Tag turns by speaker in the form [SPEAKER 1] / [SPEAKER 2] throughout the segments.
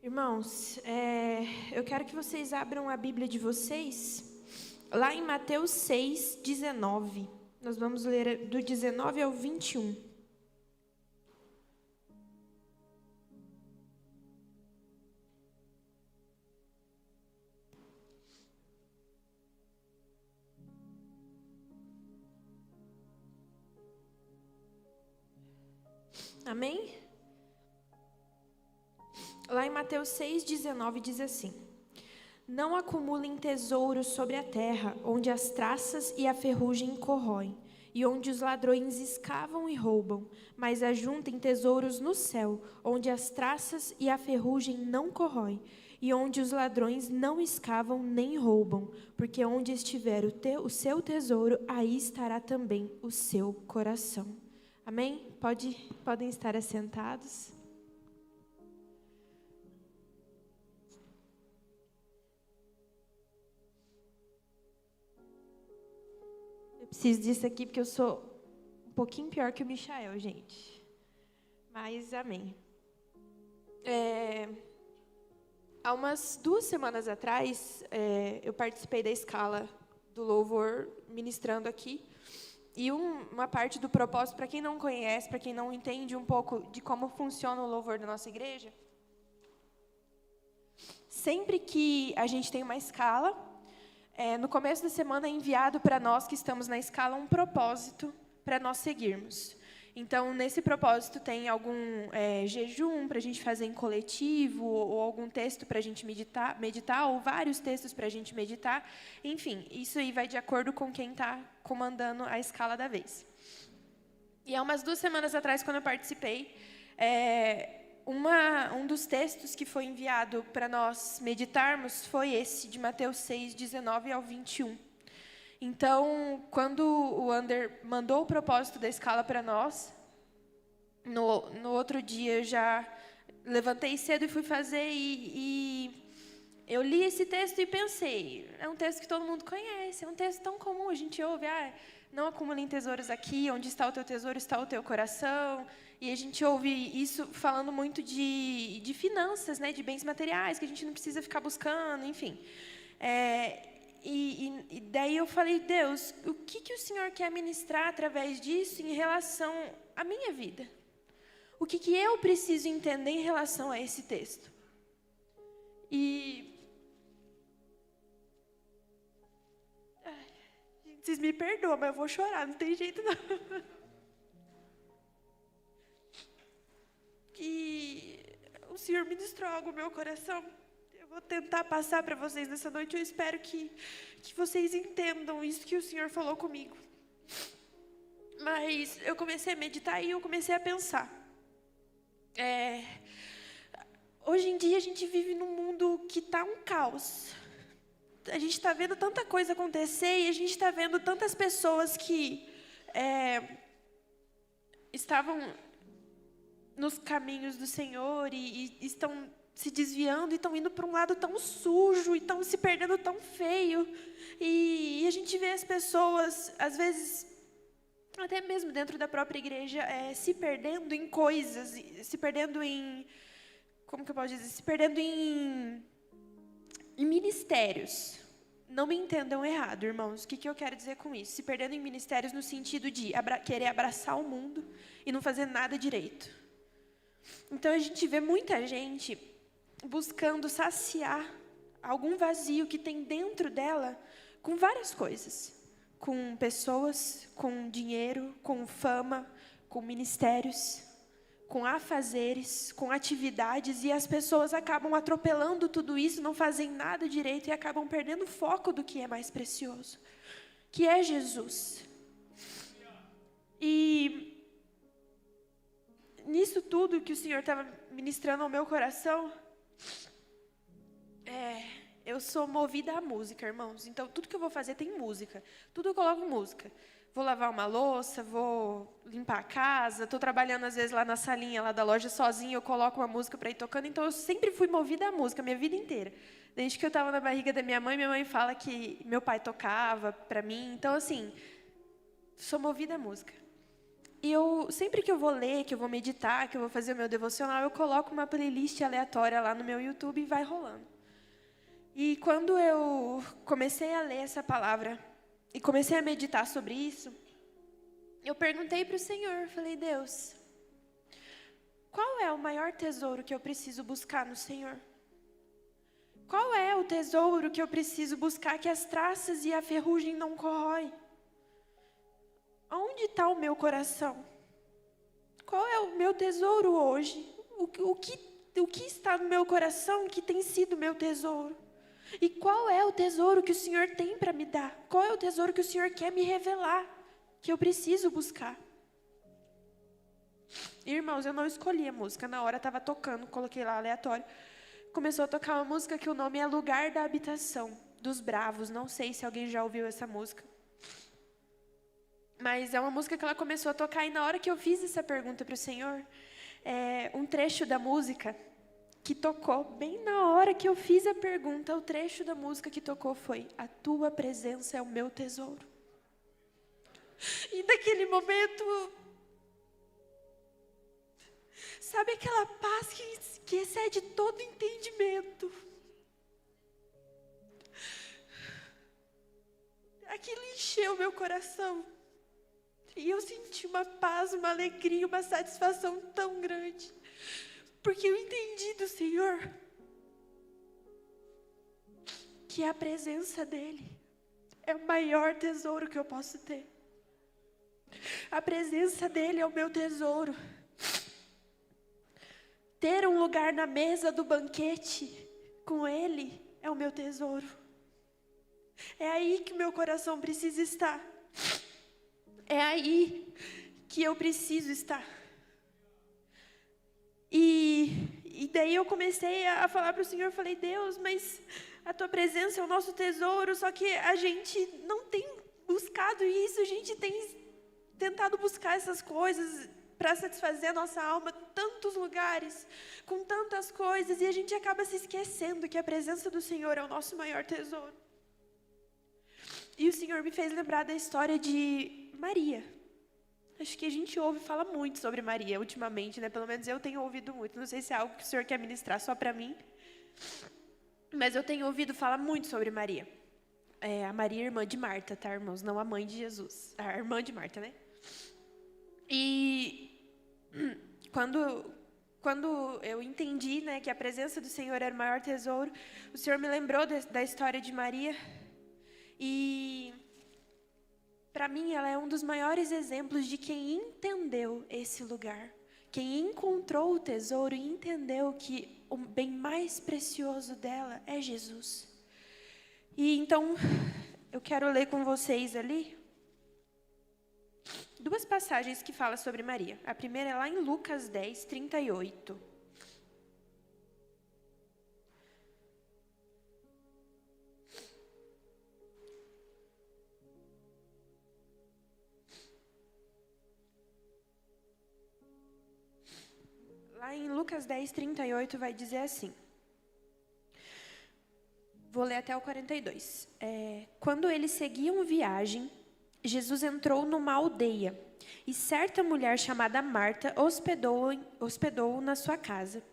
[SPEAKER 1] Irmãos, eu quero que vocês abram a Bíblia de vocês, lá em Mateus 6, 19. Nós vamos ler do 19 ao 21. Amém? Lá em Mateus 6, 19 diz assim: Não acumulem tesouros sobre a terra, onde as traças e a ferrugem corroem, e onde os ladrões escavam e roubam, mas ajuntem tesouros no céu, onde as traças e a ferrugem não corroem, e onde os ladrões não escavam nem roubam, porque onde estiver o seu tesouro, aí estará também o seu coração. Amém? Podem estar assentados. Preciso disso aqui porque eu sou um pouquinho pior que o Michael, gente. Mas amém. Há umas 2 semanas atrás, eu participei da escala do louvor ministrando aqui. E uma parte do propósito, para quem não conhece, para quem não entende um pouco de como funciona o louvor da nossa igreja, sempre que a gente tem uma escala, no começo da semana é enviado para nós que estamos na escala um propósito para nós seguirmos. Então, nesse propósito tem algum jejum para a gente fazer em coletivo, ou algum texto para a gente meditar, ou vários textos para a gente meditar. Enfim, isso aí vai de acordo com quem está comandando a escala da vez. E há umas 2 semanas atrás, quando eu participei, um dos textos que foi enviado para nós meditarmos foi esse, de Mateus 6, 19 ao 21. Então, quando o Ander mandou o propósito da escala para nós, no outro dia eu já levantei cedo e fui fazer, e eu li esse texto e pensei, é um texto que todo mundo conhece, é um texto tão comum, a gente ouve, não acumulem tesouros aqui, onde está o teu tesouro, está o teu coração. E a gente ouve isso falando muito de finanças, né, de bens materiais, que a gente não precisa ficar buscando, enfim. E daí eu falei, Deus, o que o Senhor quer ministrar através disso em relação à minha vida? O que eu preciso entender em relação a esse texto? Vocês me perdoam, mas eu vou chorar, não tem jeito não. E o Senhor ministrou algo no meu coração. Eu vou tentar passar para vocês nessa noite. Eu espero que vocês entendam isso que o Senhor falou comigo. Mas eu comecei a meditar e eu comecei a pensar. Hoje em dia a gente vive num mundo que está um caos. A gente está vendo tanta coisa acontecer e a gente está vendo tantas pessoas que estavam nos caminhos do Senhor e estão se desviando e estão indo para um lado tão sujo e estão se perdendo tão feio. E a gente vê as pessoas, às vezes, até mesmo dentro da própria igreja, se perdendo em coisas, se perdendo em... Como que eu posso dizer? Se perdendo em ministérios. Não me entendam errado, irmãos. O que eu quero dizer com isso? Se perdendo em ministérios no sentido de querer abraçar o mundo e não fazer nada direito. Então, a gente vê muita gente buscando saciar algum vazio que tem dentro dela com várias coisas. Com pessoas, com dinheiro, com fama, com ministérios, com afazeres, com atividades. E as pessoas acabam atropelando tudo isso, não fazem nada direito e acabam perdendo o foco do que é mais precioso, que é Jesus. E nisso tudo que o Senhor estava ministrando ao meu coração, eu sou movida à música, irmãos. Então, tudo que eu vou fazer tem música. Tudo eu coloco música. Vou lavar uma louça, vou limpar a casa. Estou trabalhando, às vezes, lá na salinha lá da loja sozinha. Eu coloco uma música para ir tocando. Então, eu sempre fui movida à música, minha vida inteira. Desde que eu estava na barriga da minha mãe fala que meu pai tocava para mim. Então, assim, sou movida à música. E sempre que eu vou ler, que eu vou meditar, que eu vou fazer o meu devocional, eu coloco uma playlist aleatória lá no meu YouTube e vai rolando. E quando eu comecei a ler essa palavra e comecei a meditar sobre isso, eu perguntei para o Senhor, falei, Deus, qual é o maior tesouro que eu preciso buscar no Senhor? Qual é o tesouro que eu preciso buscar que as traças e a ferrugem não corroem? Onde está o meu coração? Qual é o meu tesouro hoje? O que está no meu coração que tem sido meu tesouro? E qual é o tesouro que o Senhor tem para me dar? Qual é o tesouro que o Senhor quer me revelar? Que eu preciso buscar? Irmãos, eu não escolhi a música. Na hora estava tocando, coloquei lá aleatório. Começou a tocar uma música que o nome é Lugar da Habitação, dos Bravos. Não sei se alguém já ouviu essa música. Mas é uma música que ela começou a tocar, e na hora que eu fiz essa pergunta para o Senhor, um trecho da música que tocou, bem na hora que eu fiz a pergunta, o trecho da música que tocou foi: a tua presença é o meu tesouro. E naquele momento, sabe aquela paz que excede todo entendimento? Aquilo encheu meu coração. E eu senti uma paz, uma alegria, uma satisfação tão grande. Porque eu entendi do Senhor que a presença dEle é o maior tesouro que eu posso ter. A presença dEle é o meu tesouro. Ter um lugar na mesa do banquete com Ele é o meu tesouro. É aí que o meu coração precisa estar. É aí que eu preciso estar. E daí eu comecei a falar para o Senhor, falei, Deus, mas a tua presença é o nosso tesouro, só que a gente não tem buscado isso, a gente tem tentado buscar essas coisas para satisfazer a nossa alma em tantos lugares, com tantas coisas, e a gente acaba se esquecendo que a presença do Senhor é o nosso maior tesouro. E o Senhor me fez lembrar da história de Maria. Acho que a gente fala muito sobre Maria ultimamente, né? Pelo menos eu tenho ouvido muito. Não sei se é algo que o Senhor quer ministrar só para mim. Mas eu tenho ouvido falar muito sobre Maria. A Maria, irmã de Marta, tá, irmãos? Não a mãe de Jesus. A irmã de Marta, né? E quando eu entendi, né, que a presença do Senhor era o maior tesouro, o Senhor me lembrou da história de Maria. E para mim, ela é um dos maiores exemplos de quem entendeu esse lugar. Quem encontrou o tesouro e entendeu que o bem mais precioso dela é Jesus. E então, eu quero ler com vocês ali duas passagens que falam sobre Maria. A primeira é lá em Lucas 10, 38. Lá em Lucas 10, 38 vai dizer assim. Vou ler até o 42. Quando eles seguiam viagem, Jesus entrou numa aldeia, e certa mulher chamada Marta hospedou-o na sua casa.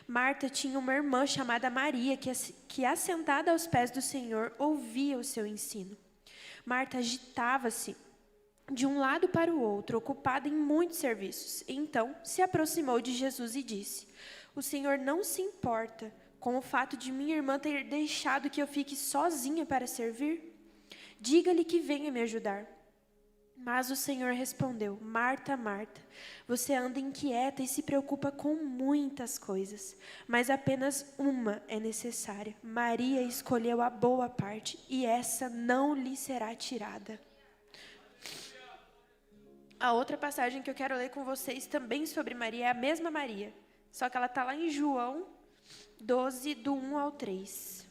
[SPEAKER 1] Marta tinha uma irmã chamada Maria, que assentada aos pés do Senhor, ouvia o seu ensino. Marta agitava-se de um lado para o outro, ocupada em muitos serviços. Então, se aproximou de Jesus e disse: o Senhor não se importa com o fato de minha irmã ter deixado que eu fique sozinha para servir? Diga-lhe que venha me ajudar. Mas o Senhor respondeu: Marta, Marta, você anda inquieta e se preocupa com muitas coisas, mas apenas uma é necessária. Maria escolheu a boa parte, e essa não lhe será tirada. A outra passagem que eu quero ler com vocês também sobre Maria é a mesma Maria, só que ela está lá em João 12, do 1 ao 3.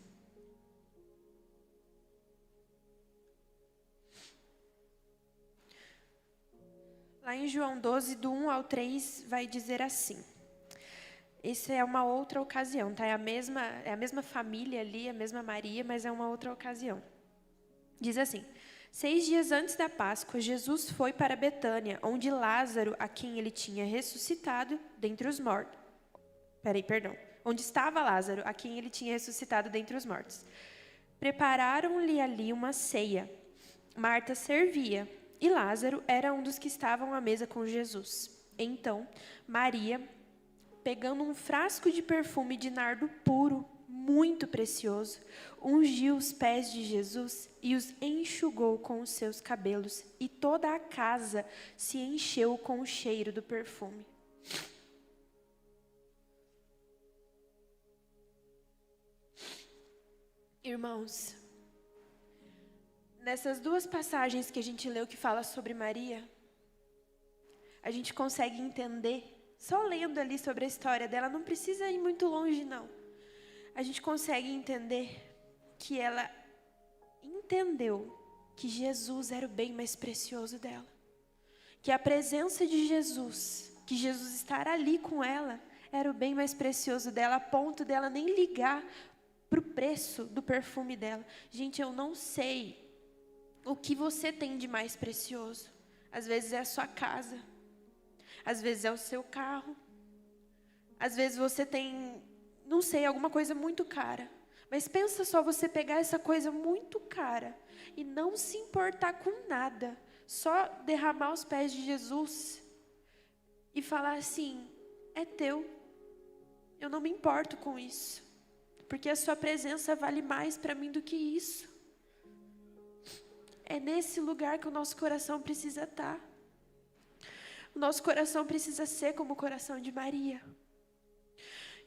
[SPEAKER 1] Lá em João 12, do 1 ao 3, vai dizer assim. Essa é uma outra ocasião, tá? É a mesma família ali, a mesma Maria, mas é uma outra ocasião. Diz assim: 6 dias antes da Páscoa, Jesus foi para Betânia, onde Lázaro, a quem ele tinha ressuscitado dentre os mortos. Onde estava Lázaro, a quem ele tinha ressuscitado dentre os mortos. Prepararam-lhe ali uma ceia. Marta servia, e Lázaro era um dos que estavam à mesa com Jesus. Então, Maria, pegando um frasco de perfume de nardo puro, muito precioso, ungiu os pés de Jesus e os enxugou com os seus cabelos, e toda a casa se encheu com o cheiro do perfume. Irmãos, nessas duas passagens que a gente leu que fala sobre Maria, a gente consegue entender, só lendo ali sobre a história dela, não precisa ir muito longe não. A gente consegue entender que ela entendeu que Jesus era o bem mais precioso dela. Que a presença de Jesus, que Jesus estar ali com ela, era o bem mais precioso dela, a ponto dela nem ligar para o preço do perfume dela. Gente, eu não sei o que você tem de mais precioso. Às vezes é a sua casa, às vezes é o seu carro, às vezes você tem, não sei, alguma coisa muito cara. Mas pensa só você pegar essa coisa muito cara e não se importar com nada, só derramar os pés de Jesus e falar assim, é teu, eu não me importo com isso, porque a sua presença vale mais para mim do que isso. É nesse lugar que o nosso coração precisa estar. O nosso coração precisa ser como o coração de Maria,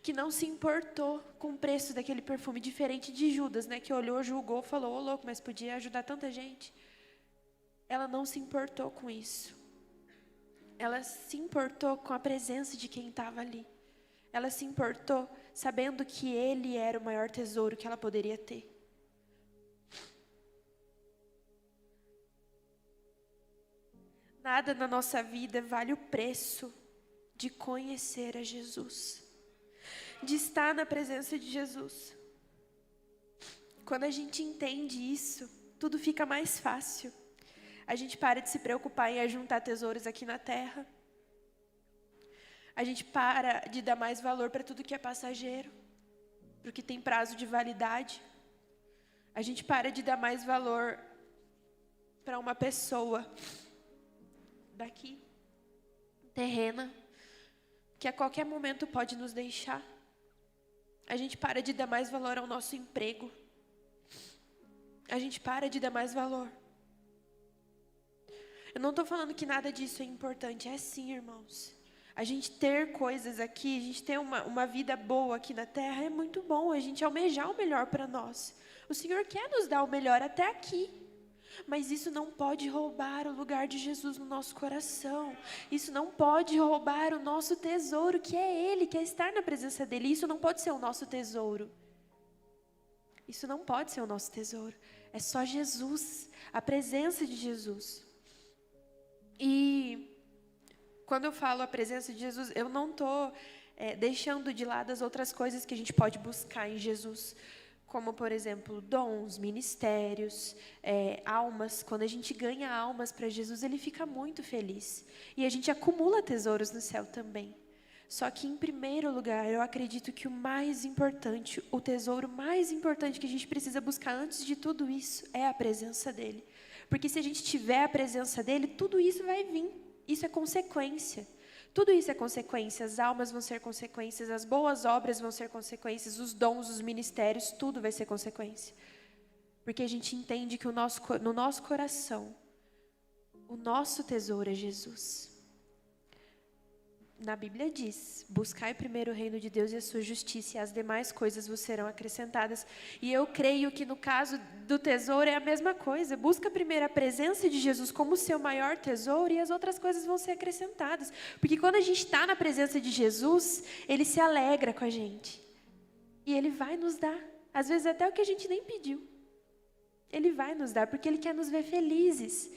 [SPEAKER 1] que não se importou com o preço daquele perfume, diferente de Judas, né, que olhou, julgou, falou, ô louco, mas podia ajudar tanta gente. Ela não se importou com isso. Ela se importou com a presença de quem estava ali. Ela se importou sabendo que ele era o maior tesouro que ela poderia ter. Nada na nossa vida vale o preço de conhecer a Jesus, de estar na presença de Jesus. Quando a gente entende isso, tudo fica mais fácil. A gente para de se preocupar em ajuntar tesouros aqui na terra. A gente para de dar mais valor para tudo que é passageiro, para o que tem prazo de validade. A gente para de dar mais valor para uma pessoa daqui, terrena, que a qualquer momento pode nos deixar. A gente para de dar mais valor ao nosso emprego. A gente para de dar mais valor. Eu não estou falando que nada disso é importante, é sim, irmãos. A gente ter coisas aqui, a gente ter uma vida boa aqui na terra é muito bom, a gente almejar o melhor para nós. O Senhor quer nos dar o melhor até aqui. Mas isso não pode roubar o lugar de Jesus no nosso coração. Isso não pode roubar o nosso tesouro, que é Ele, que é estar na presença dEle. Isso não pode ser o nosso tesouro. Isso não pode ser o nosso tesouro. É só Jesus, a presença de Jesus. E quando eu falo a presença de Jesus, eu não estou deixando de lado as outras coisas que a gente pode buscar em Jesus. Como, por exemplo, dons, ministérios, almas. Quando a gente ganha almas para Jesus, Ele fica muito feliz. E a gente acumula tesouros no céu também. Só que, em primeiro lugar, eu acredito que o mais importante, o tesouro mais importante que a gente precisa buscar antes de tudo isso é a presença dEle. Porque se a gente tiver a presença dEle, tudo isso vai vir. Isso é consequência. Tudo isso é consequência, as almas vão ser consequências, as boas obras vão ser consequências, os dons, os ministérios, tudo vai ser consequência. Porque a gente entende que no nosso coração, o nosso tesouro é Jesus. Na Bíblia diz, buscai primeiro o reino de Deus e a sua justiça, e as demais coisas vos serão acrescentadas. E eu creio que no caso do tesouro é a mesma coisa. Busca primeiro a presença de Jesus como seu maior tesouro e as outras coisas vão ser acrescentadas. Porque quando a gente está na presença de Jesus, Ele se alegra com a gente. E Ele vai nos dar, às vezes até o que a gente nem pediu. Ele vai nos dar, porque Ele quer nos ver felizes.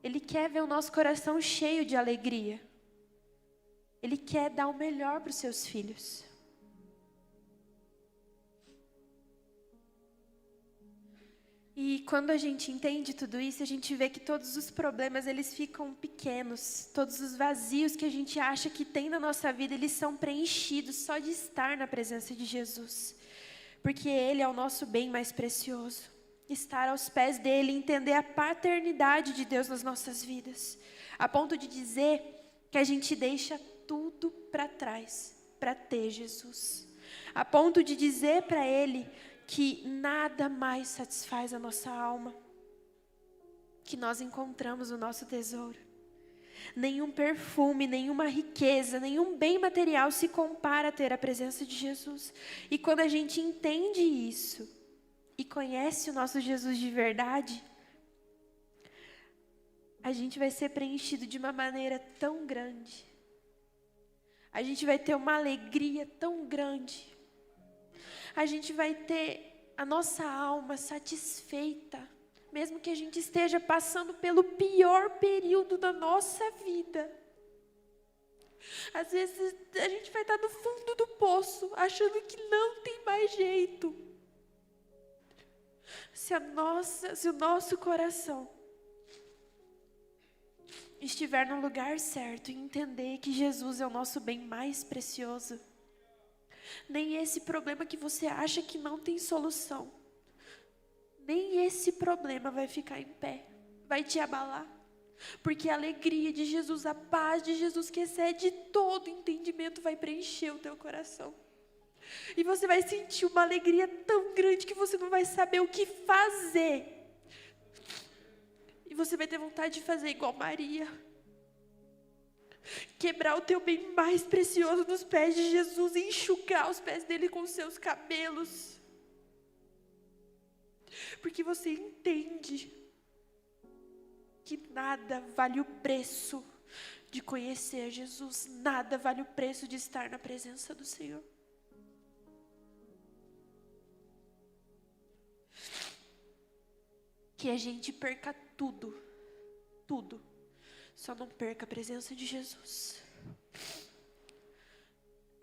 [SPEAKER 1] Ele quer ver o nosso coração cheio de alegria. Ele quer dar o melhor para os seus filhos. E quando a gente entende tudo isso, a gente vê que todos os problemas, eles ficam pequenos. Todos os vazios que a gente acha que tem na nossa vida, eles são preenchidos só de estar na presença de Jesus. Porque Ele é o nosso bem mais precioso. Estar aos pés dEle, entender a paternidade de Deus nas nossas vidas. A ponto de dizer que a gente deixa tudo para trás para ter Jesus. A ponto de dizer para Ele que nada mais satisfaz a nossa alma, que nós encontramos o nosso tesouro. Nenhum perfume, nenhuma riqueza, nenhum bem material se compara a ter a presença de Jesus. E quando a gente entende isso e conhece o nosso Jesus de verdade, a gente vai ser preenchido de uma maneira tão grande. A gente vai ter uma alegria tão grande. A gente vai ter a nossa alma satisfeita, mesmo que a gente esteja passando pelo pior período da nossa vida. Às vezes a gente vai estar no fundo do poço, achando que não tem mais jeito. Se o nosso coração estiver no lugar certo e entender que Jesus é o nosso bem mais precioso, nem esse problema que você acha que não tem solução, nem esse problema vai ficar em pé, vai te abalar. Porque a alegria de Jesus, a paz de Jesus que excede todo entendimento vai preencher o teu coração. E você vai sentir uma alegria tão grande que você não vai saber o que fazer. E você vai ter vontade de fazer igual Maria. Quebrar o teu bem mais precioso nos pés de Jesus e enxugar os pés dele com os seus cabelos. Porque você entende que nada vale o preço de conhecer Jesus. Nada vale o preço de estar na presença do Senhor. Que a gente perca tudo. Tudo. Só não perca a presença de Jesus.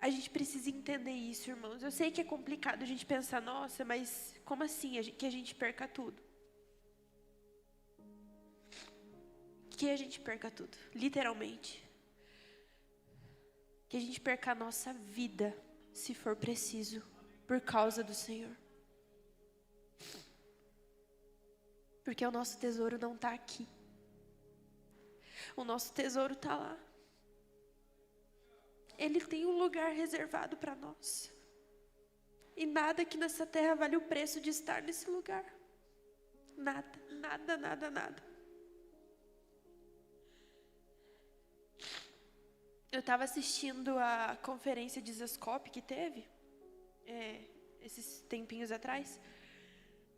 [SPEAKER 1] A gente precisa entender isso, irmãos. Eu sei que é complicado a gente pensar, nossa, mas como assim que a gente perca tudo? Que a gente perca tudo, literalmente. Que a gente perca a nossa vida, se for preciso, por causa do Senhor. Porque o nosso tesouro não está aqui. O nosso tesouro está lá. Ele tem um lugar reservado para nós. E nada aqui nessa terra vale o preço de estar nesse lugar. Nada, nada, nada, nada. Eu estava assistindo a conferência de Zascope que teve, esses tempinhos atrás.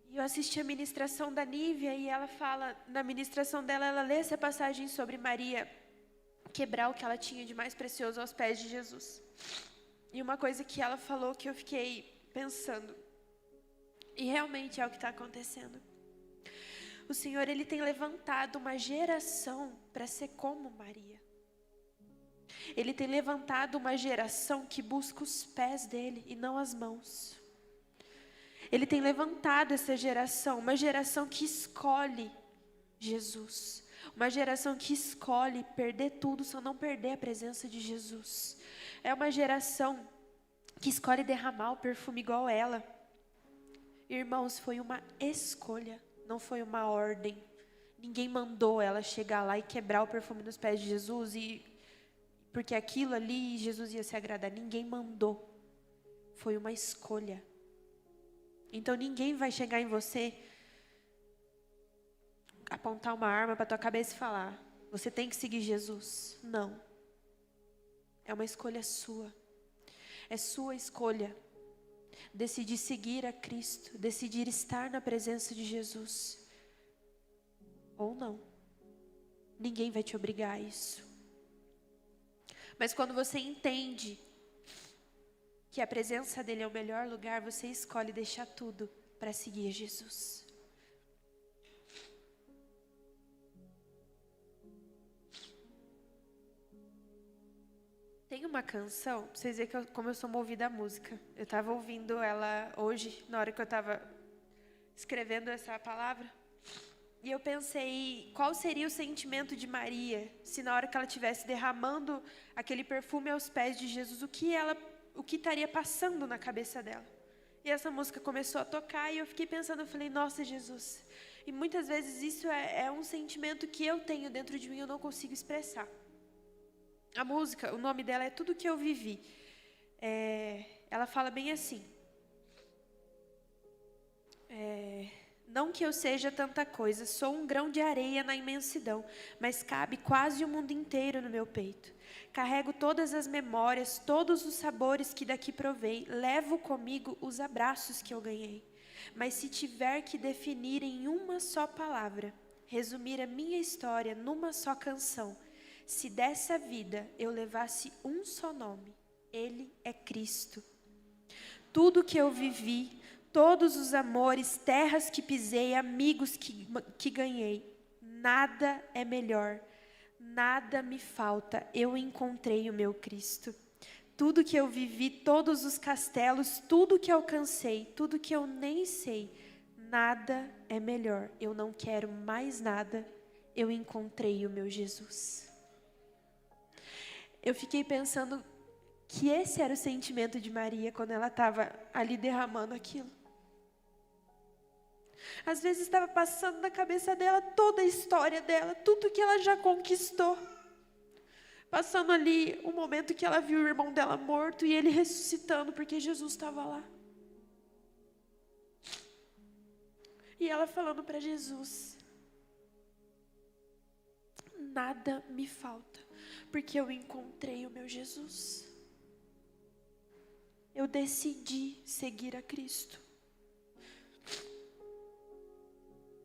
[SPEAKER 1] E eu assisti a ministração da Nívia e ela fala, na ministração dela, ela lê essa passagem sobre Maria quebrar o que ela tinha de mais precioso aos pés de Jesus. E uma coisa que ela falou que eu fiquei pensando, e realmente é o que está acontecendo. O Senhor, Ele tem levantado uma geração para ser como Maria. Ele tem levantado uma geração que busca os pés dEle e não as mãos. Ele tem levantado essa geração, uma geração que escolhe Jesus. Uma geração que escolhe perder tudo, só não perder a presença de Jesus. É uma geração que escolhe derramar o perfume igual ela. Irmãos, foi uma escolha, não foi uma ordem. Ninguém mandou ela chegar lá e quebrar o perfume nos pés de Jesus, porque aquilo ali Jesus ia se agradar. Ninguém mandou. Foi uma escolha. Então ninguém vai chegar em você, apontar uma arma para tua cabeça e falar, você tem que seguir Jesus. Não. É uma escolha sua. É sua escolha. Decidir seguir a Cristo, decidir estar na presença de Jesus. Ou não. Ninguém vai te obrigar a isso. Mas quando você entende que a presença dele é o melhor lugar, você escolhe deixar tudo para seguir Jesus. Tem uma canção, pra vocês verem como eu sou movida à música. Eu estava ouvindo ela hoje, na hora que eu estava escrevendo essa palavra. E eu pensei, qual seria o sentimento de Maria, se na hora que ela estivesse derramando aquele perfume aos pés de Jesus, o que estaria passando na cabeça dela. E essa música começou a tocar e eu fiquei pensando, eu falei, nossa, Jesus. E muitas vezes isso é um sentimento que eu tenho dentro de mim, eu não consigo expressar. A música, o nome dela é Tudo Que Eu Vivi. Ela fala bem assim. Não que eu seja tanta coisa, sou um grão de areia na imensidão, mas cabe quase o mundo inteiro no meu peito. Carrego todas as memórias, todos os sabores que daqui provei, levo comigo os abraços que eu ganhei. Mas se tiver que definir em uma só palavra, resumir a minha história numa só canção, se dessa vida eu levasse um só nome, Ele é Cristo. Tudo que eu vivi, todos os amores, terras que pisei, amigos que ganhei, nada é melhor, nada me falta, eu encontrei o meu Cristo. Tudo que eu vivi, todos os castelos, tudo que alcancei, tudo que eu nem sei, nada é melhor, eu não quero mais nada, eu encontrei o meu Jesus. Eu fiquei pensando que esse era o sentimento de Maria quando ela estava ali derramando aquilo. Às vezes estava passando na cabeça dela toda a história dela, tudo que ela já conquistou. Passando ali o momento que ela viu o irmão dela morto e ele ressuscitando porque Jesus estava lá. E ela falando para Jesus, nada me falta, porque eu encontrei o meu Jesus. Eu decidi seguir a Cristo.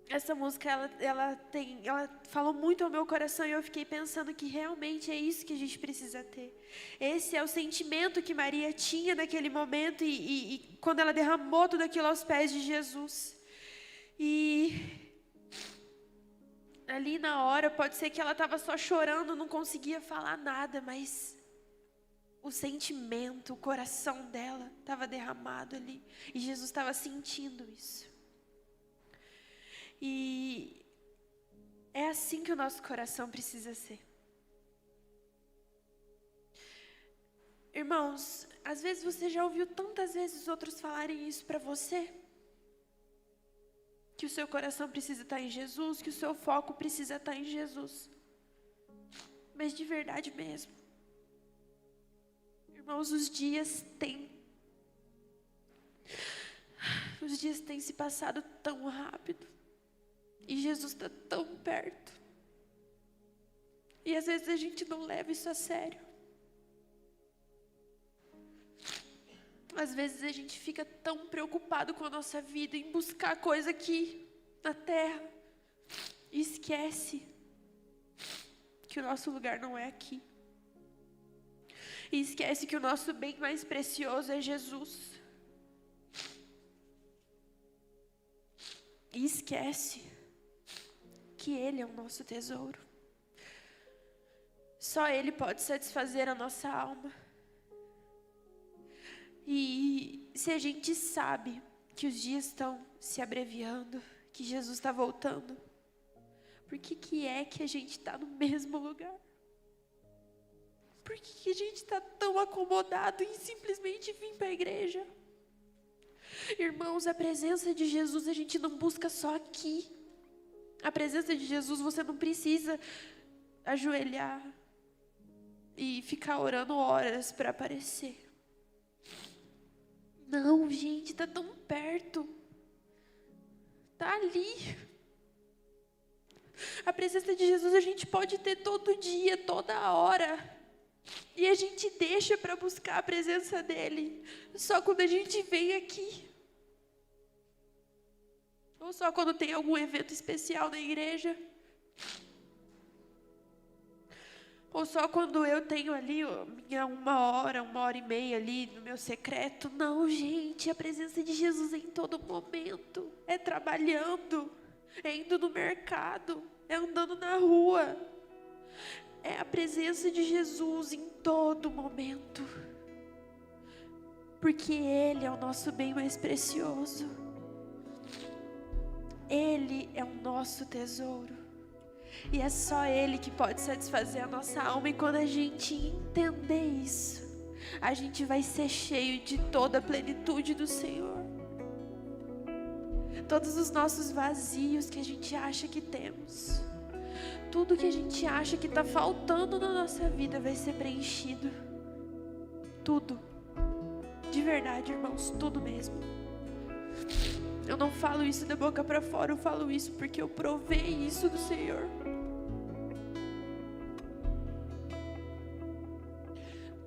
[SPEAKER 1] Essa música, ela falou muito ao meu coração e eu fiquei pensando que realmente é isso que a gente precisa ter. Esse é o sentimento que Maria tinha naquele momento e quando ela derramou tudo aquilo aos pés de Jesus. E ali na hora, pode ser que ela estava só chorando, não conseguia falar nada, mas o sentimento, o coração dela estava derramado ali. E Jesus estava sentindo isso. E é assim que o nosso coração precisa ser. Irmãos, às vezes você já ouviu tantas vezes outros falarem isso para você. Que o seu coração precisa estar em Jesus, que o seu foco precisa estar em Jesus. Mas de verdade mesmo. Irmãos, os dias têm se passado tão rápido. E Jesus está tão perto. E às vezes a gente não leva isso a sério. Às vezes a gente fica tão preocupado com a nossa vida em buscar coisa aqui na terra. E esquece que o nosso lugar não é aqui. E esquece que o nosso bem mais precioso é Jesus. E esquece que Ele é o nosso tesouro. Só Ele pode satisfazer a nossa alma. E se a gente sabe que os dias estão se abreviando, que Jesus está voltando, por que é que a gente está no mesmo lugar? Por que a gente está tão acomodado em simplesmente vir para a igreja? Irmãos, a presença de Jesus a gente não busca só aqui. A presença de Jesus você não precisa ajoelhar e ficar orando horas para aparecer. Não, gente, está tão perto. Está ali. A presença de Jesus a gente pode ter todo dia, toda hora. E a gente deixa para buscar a presença dele só quando a gente vem aqui. Ou só quando tem algum evento especial na igreja. Ou só quando eu tenho ali minha uma hora e meia ali no meu secreto. Não, gente, a presença de Jesus é em todo momento. É trabalhando, é indo no mercado, é andando na rua. É a presença de Jesus em todo momento. Porque Ele é o nosso bem mais precioso. Ele é o nosso tesouro. E é só Ele que pode satisfazer a nossa alma. E quando a gente entender isso, a gente vai ser cheio de toda a plenitude do Senhor. Todos os nossos vazios que a gente acha que temos, tudo que a gente acha que está faltando na nossa vida vai ser preenchido. Tudo. De verdade, irmãos, tudo mesmo. Eu não falo isso da boca para fora, eu falo isso porque eu provei isso do Senhor.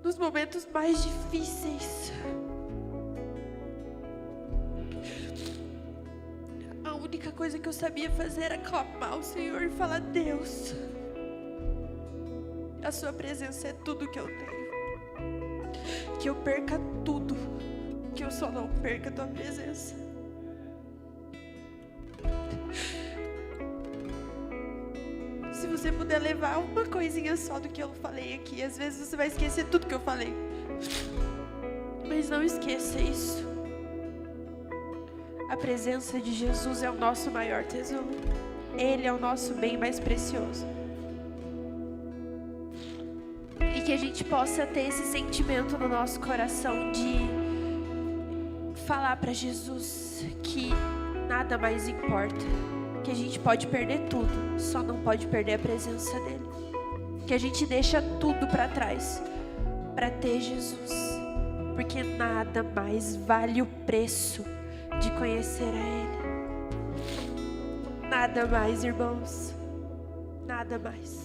[SPEAKER 1] Nos momentos mais difíceis, a única coisa que eu sabia fazer era clamar ao Senhor e falar: Deus, a sua presença é tudo que eu tenho. Que eu perca tudo, que eu só não perca a tua presença. Se você puder levar uma coisinha só do que eu falei aqui, às vezes você vai esquecer tudo que eu falei. Mas não esqueça isso. A presença de Jesus é o nosso maior tesouro. Ele é o nosso bem mais precioso. E que a gente possa ter esse sentimento no nosso coração de falar para Jesus que nada mais importa. Que a gente pode perder tudo, só não pode perder a presença dele. Que a gente deixa tudo para trás para ter Jesus. Porque nada mais vale o preço de conhecer a Ele. Nada mais, irmãos. Nada mais.